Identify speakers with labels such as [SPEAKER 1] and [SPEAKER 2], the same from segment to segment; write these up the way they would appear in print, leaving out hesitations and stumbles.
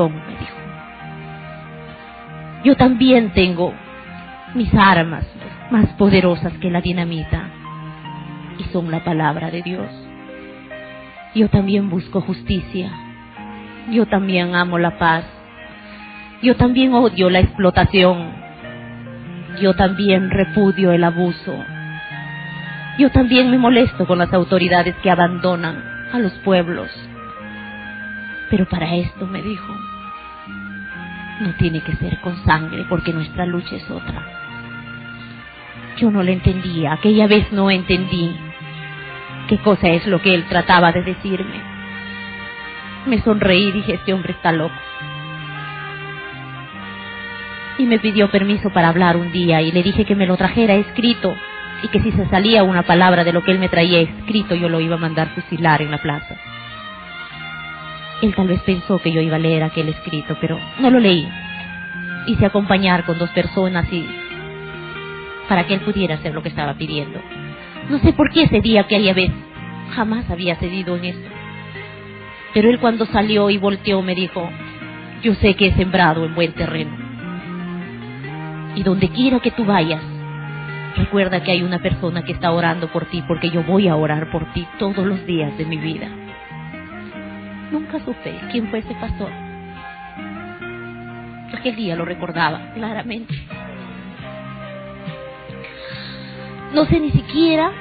[SPEAKER 1] me dijo. Yo también tengo mis armas más poderosas que la dinamita, y son la palabra de Dios. Yo también busco justicia. Yo también amo la paz. Yo también odio la explotación. Yo también repudio el abuso. Yo también me molesto con las autoridades que abandonan a los pueblos. Pero para esto, me dijo, no tiene que ser con sangre, porque nuestra lucha es otra. Yo no le entendía, aquella vez no entendí qué cosa es lo que él trataba de decirme. Me sonreí y dije, este hombre está loco. Y me pidió permiso para hablar un día, y le dije que me lo trajera escrito, y que si se salía una palabra de lo que él me traía escrito, yo lo iba a mandar fusilar en la plaza. Él tal vez pensó que yo iba a leer aquel escrito, pero no lo leí. Hice acompañar con 2 personas para que él pudiera hacer lo que estaba pidiendo. No sé por qué ese día, aquella vez, jamás había cedido en esto. Pero él, cuando salió y volteó, me dijo, yo sé que he sembrado en buen terreno. Y donde quiera que tú vayas, recuerda que hay una persona que está orando por ti, porque yo voy a orar por ti todos los días de mi vida. Nunca supe quién fue ese pastor. Aquel día lo recordaba claramente. No sé ni siquiera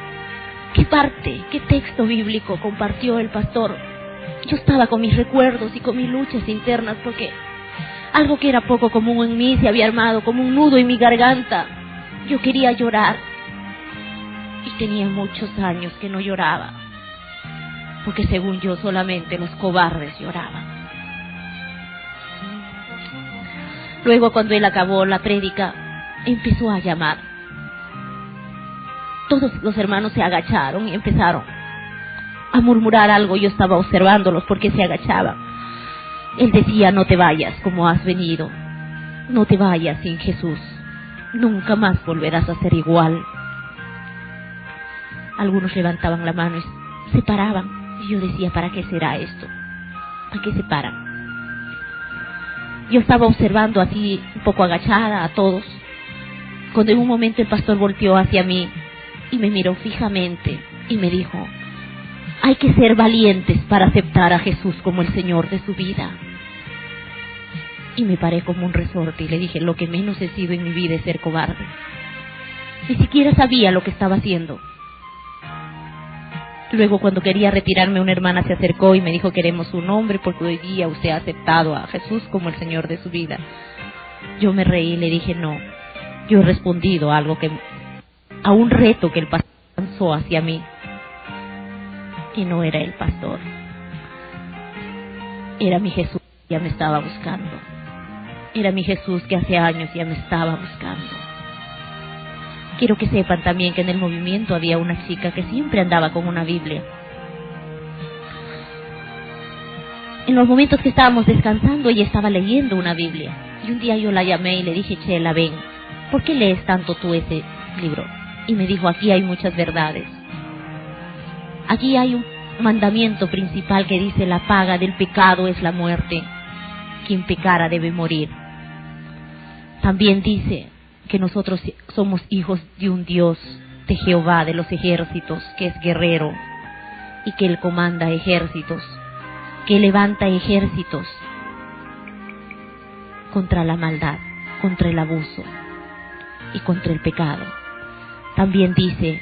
[SPEAKER 1] qué parte, qué texto bíblico compartió el pastor. Yo estaba con mis recuerdos y con mis luchas internas, porque algo que era poco común en mí se había armado como un nudo en mi garganta. Yo quería llorar y tenía muchos años que no lloraba, porque según yo solamente los cobardes lloraban. Luego, cuando él acabó la prédica, empezó a llamar. Todos los hermanos se agacharon y empezaron a murmurar algo. Yo estaba observándolos porque se agachaban. Él decía, no te vayas como has venido, no te vayas sin Jesús, nunca más volverás a ser igual. Algunos levantaban la mano y se paraban. Y yo decía, ¿para qué será esto? ¿Para qué se paran? Yo estaba observando así, un poco agachada a todos, cuando en un momento el pastor volteó hacia mí y me miró fijamente y me dijo, hay que ser valientes para aceptar a Jesús como el Señor de su vida. Y me paré como un resorte y le dije, lo que menos he sido en mi vida es ser cobarde. Ni siquiera sabía lo que estaba haciendo. Luego, cuando quería retirarme, una hermana se acercó y me dijo, queremos su nombre porque hoy día usted ha aceptado a Jesús como el Señor de su vida. Yo me reí y le dije, no, yo he respondido a un reto que el pastor lanzó hacia mí. Y no era el pastor, era mi Jesús que ya me estaba buscando. Era mi Jesús que hace años ya me estaba buscando. Quiero que sepan también que en el movimiento había una chica que siempre andaba con una Biblia. En los momentos que estábamos descansando, ella estaba leyendo una Biblia. Y un día yo la llamé y le dije, Chela, ven, ¿por qué lees tanto tú ese libro? Y me dijo, aquí hay muchas verdades. Aquí hay un mandamiento principal que dice, la paga del pecado es la muerte. Quien pecara debe morir. También dice que nosotros somos hijos de un Dios, de Jehová de los ejércitos, que es guerrero y que Él comanda ejércitos, que levanta ejércitos contra la maldad, contra el abuso y contra el pecado. También dice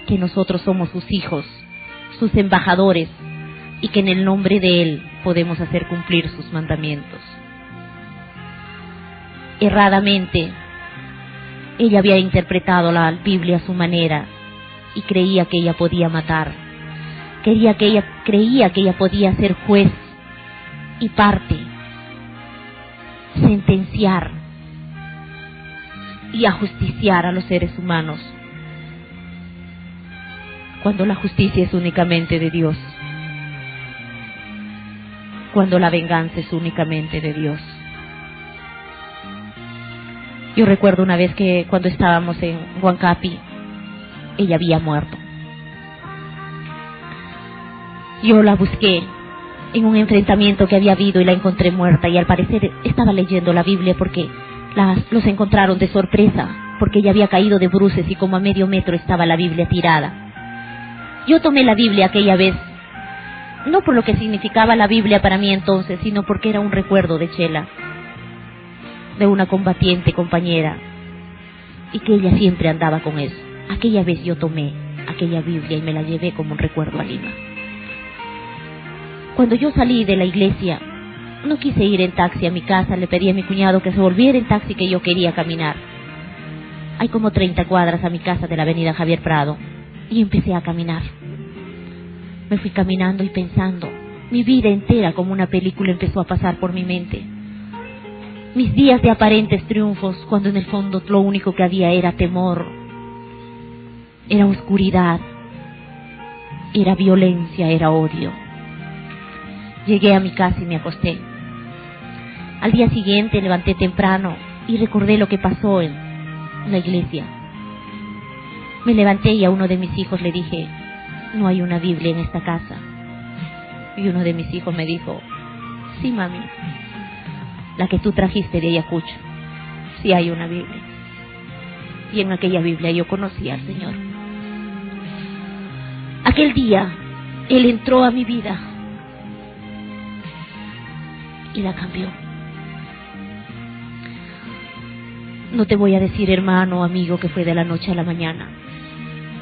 [SPEAKER 1] que nosotros somos sus hijos, sus embajadores, y que en el nombre de Él podemos hacer cumplir sus mandamientos. Erradamente, ella había interpretado la Biblia a su manera y creía que ella podía matar. Creía que ella podía ser juez y parte, sentenciar y ajusticiar a los seres humanos, cuando la justicia es únicamente de Dios, cuando la venganza es únicamente de Dios. Yo recuerdo una vez que cuando estábamos en Huancapi, ella había muerto. Yo la busqué en un enfrentamiento que había habido y la encontré muerta, y al parecer estaba leyendo la Biblia porque los encontraron de sorpresa, porque ella había caído de bruces y como a medio metro estaba la Biblia tirada. Yo tomé la Biblia aquella vez, no por lo que significaba la Biblia para mí entonces, sino porque era un recuerdo de Chela, de una combatiente compañera, y que ella siempre andaba con eso. Aquella vez yo tomé aquella Biblia y me la llevé como un recuerdo a Lima. Cuando yo salí de la iglesia, no quise ir en taxi a mi casa, le pedí a mi cuñado que se volviera en taxi, que yo quería caminar. Hay como 30 cuadras a mi casa de la avenida Javier Prado, y empecé a caminar. Me fui caminando y pensando, mi vida entera como una película empezó a pasar por mi mente. Mis días de aparentes triunfos, cuando en el fondo lo único que había era temor, era oscuridad, era violencia, era odio. Llegué a mi casa y me acosté. Al día siguiente levanté temprano y recordé lo que pasó en la iglesia. Me levanté y a uno de mis hijos le dije, no hay una Biblia en esta casa. Y uno de mis hijos me dijo, sí, mami, la que tú trajiste de Ayacucho, sí hay una Biblia. Y en aquella Biblia yo conocí al Señor. Aquel día, Él entró a mi vida y la cambió. No te voy a decir, hermano o amigo, que fue de la noche a la mañana,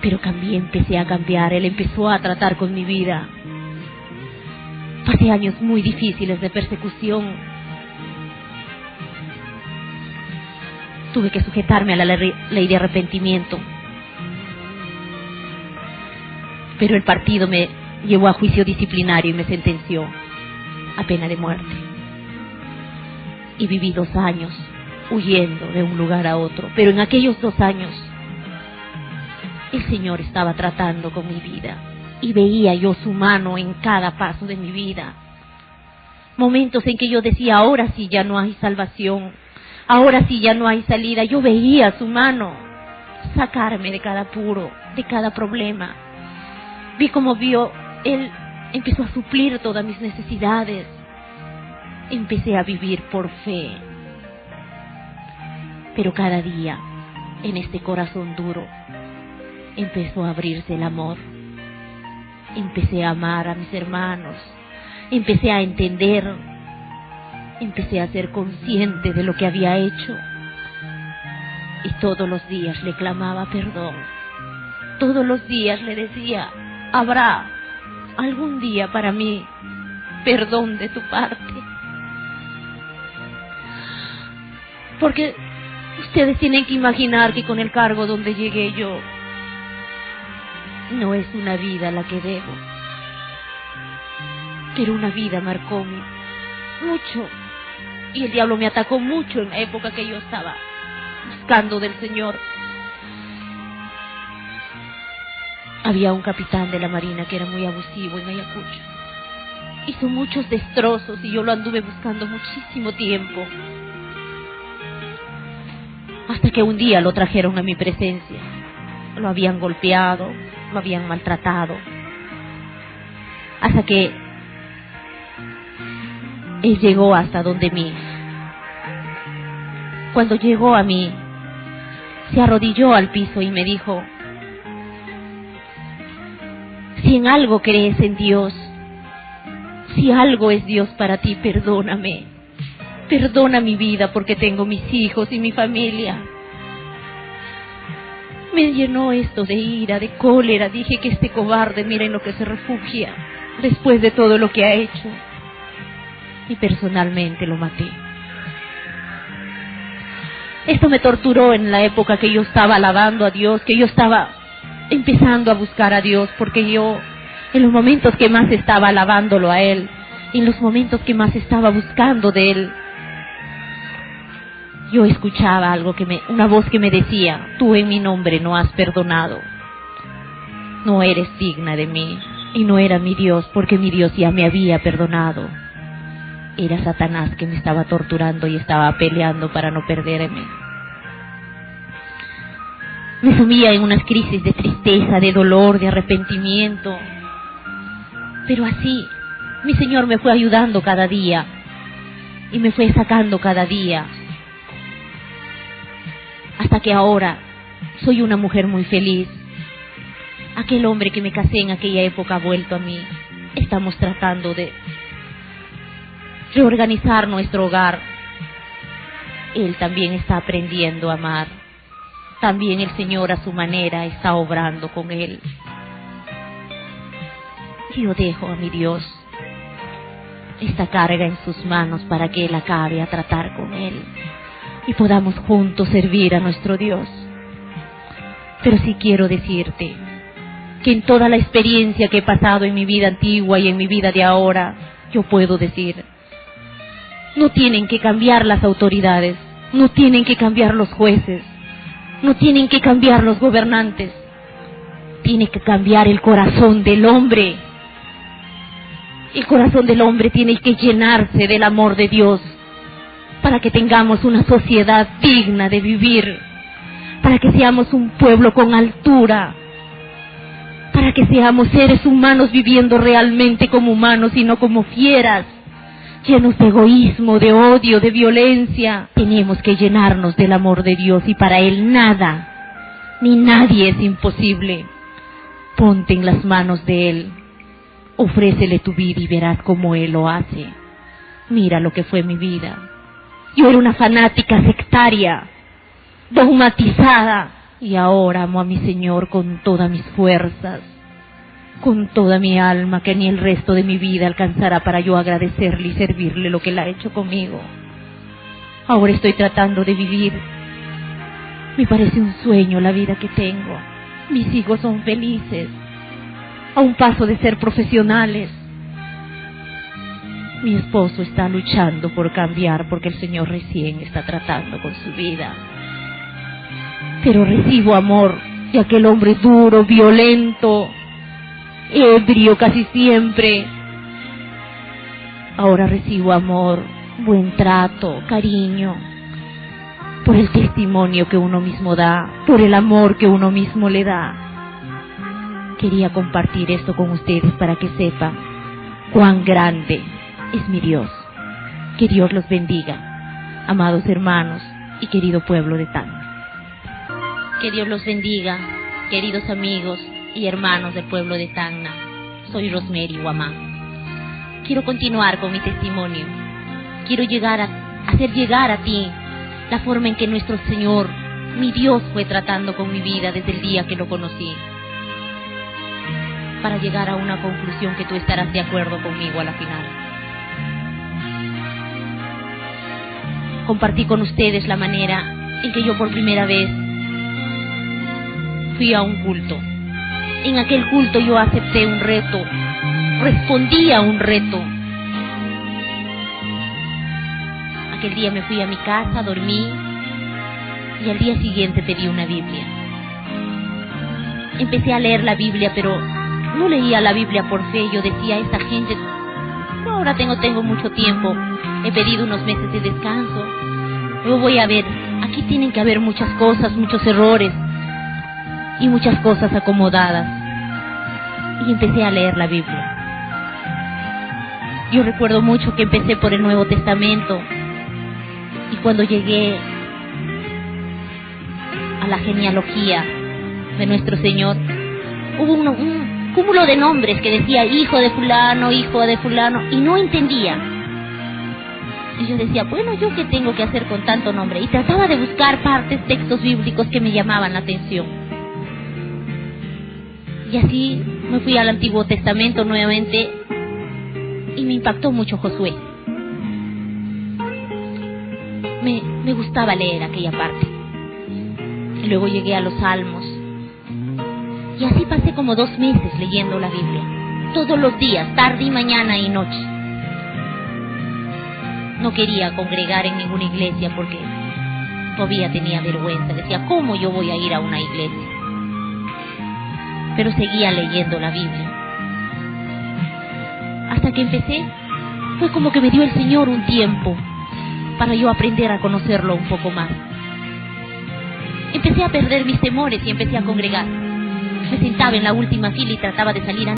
[SPEAKER 1] pero cambié, empecé a cambiar. Él empezó a tratar con mi vida. Pasé años muy difíciles de persecución. Tuve que sujetarme a la ley de arrepentimiento, pero el partido me llevó a juicio disciplinario y me sentenció a pena de muerte. Y viví 2 años huyendo de un lugar a otro, pero en aquellos 2 años el Señor estaba tratando con mi vida y veía yo su mano en cada paso de mi vida. Momentos en que yo decía, ahora sí ya no hay salvación, ahora sí ya no hay salida. Yo veía su mano sacarme de cada apuro, de cada problema. Vi cómo Él empezó a suplir todas mis necesidades. Empecé a vivir por fe. Pero cada día, en este corazón duro, empezó a abrirse el amor. Empecé a amar a mis hermanos. Empecé a entender. Empecé a ser consciente de lo que había hecho. Y todos los días le clamaba perdón. Todos los días le decía, habrá algún día para mí perdón de tu parte. Porque ustedes tienen que imaginar que con el cargo donde llegué yo, no es una vida la que debo, pero una vida marcó mucho, y el diablo me atacó mucho en la época que yo estaba buscando del Señor. Había un capitán de la Marina que era muy abusivo en Ayacucho. Hizo muchos destrozos y yo lo anduve buscando muchísimo tiempo. Hasta que un día lo trajeron a mi presencia. Lo habían golpeado, lo habían maltratado. Hasta que él llegó hasta donde mí. Cuando llegó a mí, se arrodilló al piso y me dijo, si en algo crees en Dios, si algo es Dios para ti, perdóname. Perdona mi vida porque tengo mis hijos y mi familia. Me llenó esto de ira, de cólera. Dije que este cobarde, miren lo que se refugia después de todo lo que ha hecho. Y personalmente lo maté. Esto me torturó en la época que yo estaba alabando a Dios, que yo estaba empezando a buscar a Dios, porque yo, en los momentos que más estaba alabándolo a Él, en los momentos que más estaba buscando de Él, yo escuchaba algo una voz que me decía, tú en mi nombre no has perdonado, no eres digna de mí, y no era mi Dios, porque mi Dios ya me había perdonado. Era Satanás que me estaba torturando y estaba peleando para no perderme. Me sumía en unas crisis de tristeza, de dolor, de arrepentimiento. Pero así, Mi Señor me fue ayudando cada día y me fue sacando cada día, hasta que ahora soy una mujer muy feliz. Aquel hombre que me casé en aquella época ha vuelto a mí. Estamos tratando de reorganizar nuestro hogar. Él también está aprendiendo a amar. También el Señor a su manera está obrando con él. Yo dejo a mi Dios esta carga en sus manos para que Él acabe a tratar con él y podamos juntos servir a nuestro Dios. Pero sí quiero decirte que en toda la experiencia que he pasado en mi vida antigua y en mi vida de ahora, yo puedo decir, no tienen que cambiar las autoridades, no tienen que cambiar los jueces, no tienen que cambiar los gobernantes, tiene que cambiar el corazón del hombre. El corazón del hombre tiene que llenarse del amor de Dios para que tengamos una sociedad digna de vivir, para que seamos un pueblo con altura, para que seamos seres humanos viviendo realmente como humanos y no como fieras, llenos de egoísmo, de odio, de violencia. Tenemos que llenarnos del amor de Dios y para Él nada, ni nadie es imposible. Ponte en las manos de Él. Ofrécele tu vida y verás cómo Él lo hace. Mira lo que fue mi vida. Yo era una fanática sectaria, dogmatizada, y ahora amo a mi Señor con todas mis fuerzas, con toda mi alma, que ni el resto de mi vida alcanzará para yo agradecerle y servirle lo que Él ha hecho conmigo. Ahora estoy tratando de vivir. Me parece un sueño la vida que tengo. Mis hijos son felices, a un paso de ser profesionales. Mi esposo está luchando por cambiar porque el Señor recién está tratando con su vida. Pero recibo amor de aquel hombre duro, violento, ebrio casi siempre. Ahora recibo amor, buen trato, cariño, por el testimonio que uno mismo da, por el amor que uno mismo le da. Quería compartir esto con ustedes para que sepan cuán grande es mi Dios. Que Dios los bendiga, amados hermanos y querido pueblo de Tacna. Que Dios los bendiga, queridos amigos y hermanos del pueblo de Tacna. Soy Rosemary Guamá. Quiero continuar con mi testimonio. Quiero hacer llegar a ti la forma en que nuestro Señor, mi Dios, fue tratando con mi vida desde el día que lo conocí, para llegar a una conclusión que tú estarás de acuerdo conmigo a la final. Compartí con ustedes la manera en que yo por primera vez fui a un culto. En aquel culto yo acepté un reto, respondí a un reto. Aquel día me fui a mi casa, dormí y al día siguiente pedí una Biblia. Empecé a leer la Biblia, pero no leía la Biblia por fe. Yo decía, esta gente, ahora tengo mucho tiempo, he pedido unos meses de descanso, yo voy a ver, aquí tienen que haber muchas cosas, muchos errores y muchas cosas acomodadas. Y empecé a leer la Biblia. Yo recuerdo mucho que empecé por el Nuevo Testamento, y cuando llegué a la genealogía de nuestro Señor, hubo un cúmulo de nombres que decía hijo de fulano, y no entendía. Y yo decía, bueno, ¿yo qué tengo que hacer con tanto nombre? Y trataba de buscar textos bíblicos que me llamaban la atención. Y así me fui al Antiguo Testamento nuevamente y me impactó mucho Josué. Me gustaba leer aquella parte. Y luego llegué a los Salmos. Y así pasé como 2 meses leyendo la Biblia. Todos los días, tarde y mañana y noche. No quería congregar en ninguna iglesia porque todavía tenía vergüenza. Decía, ¿cómo yo voy a ir a una iglesia? Pero seguía leyendo la Biblia. Hasta que empecé, fue como que me dio el Señor un tiempo para yo aprender a conocerlo un poco más. Empecé a perder mis temores y empecé a congregar. Me sentaba en la última fila y trataba de salir antes.